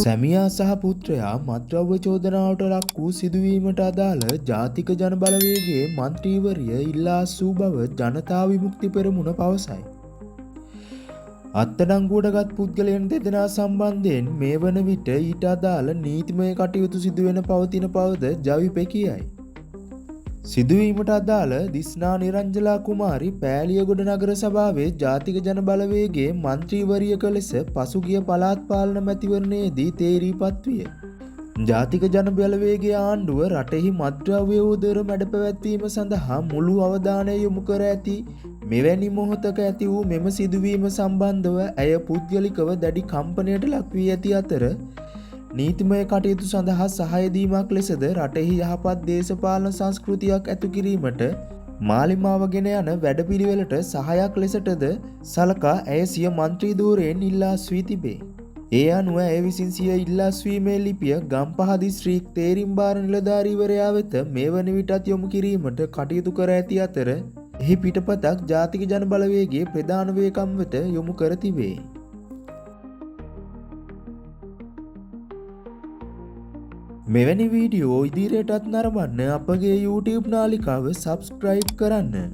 සැමියා සහ පුත්‍රයා මත්ද්‍රව්‍ය චෝදනාවට ලක් වූ සිදුවීමට අදාළ ජාතික ජන බලවේගයේ මන්ත්‍රීවරිය ඉල්ලා අසූ බව ජනතා විමුක්ති පෙරමුණ පවසයි. අත්අඩංගුවටගත් පුද්ගලයන් දෙදෙනා සම්බන්ධයෙන් මේ වන විට ඊට අදාළ නීතිමය කටයුතු සිදුවෙන පවතින බවද ජවිපෙ කියයි. සිදුවීමට අදාළ දිස්නා නිරංජලා කුමාරි පෑලියගොඩ නගර සභාවේ ජාතික ජන බලවේගයේ මන්ත්‍රීවරියක ලෙස පසුගිය පළාත් පාලන මැතිවරණයේදී තේරීපත් විය. ජාතික ජන බලවේගයේ ආණ්ඩුව රටෙහි මත්ද්‍රව්‍ය උදර මැඩ පැවැත්වීම සඳහා මුළු අවධානය යොමු කර ඇති මෙවැනි මොහොතක ඇති වූ මෙම සිදුවීම සම්බන්ධව ඇය පුද්ගලිකව දැඩි කම්පනයට ලක් වී ඇති අතර නීතිමය කටයුතු සඳහා සහාය දීමක් ලෙසද රටෙහි යහපත් දේශපාලන සංස්කෘතියක් ඇති කිරීමට මාලිමාව ගෙන යන වැඩපිළිවෙලට සහායක් ලෙසටද සලකා ඇය සිය මන්ත්‍රී ධූරයෙන් ඉල්ලා අස්වී තිබේ. ඒ අනුව ඇය විසින් සිය ඉල්ලා අස්වීමේ ලිපිය ගම්පහ දිස්ත්‍රික් තේරිම්බාර නිලධාරීවරයා වෙත මේ වන විටත් යොමු කිරීමට කටයුතු කර ඇති අතර එහි පිටපතක් ජාතික ජන බලවේගයේ ප්‍රධාන වේකම් වෙත යොමු කර තිබේ. මෙවැනි වීඩියෝ ඉදිරියටත් නරඹන්න අපගේ YouTube නාලිකාව සබ්ස්ක්‍රයිබ් කරන්න.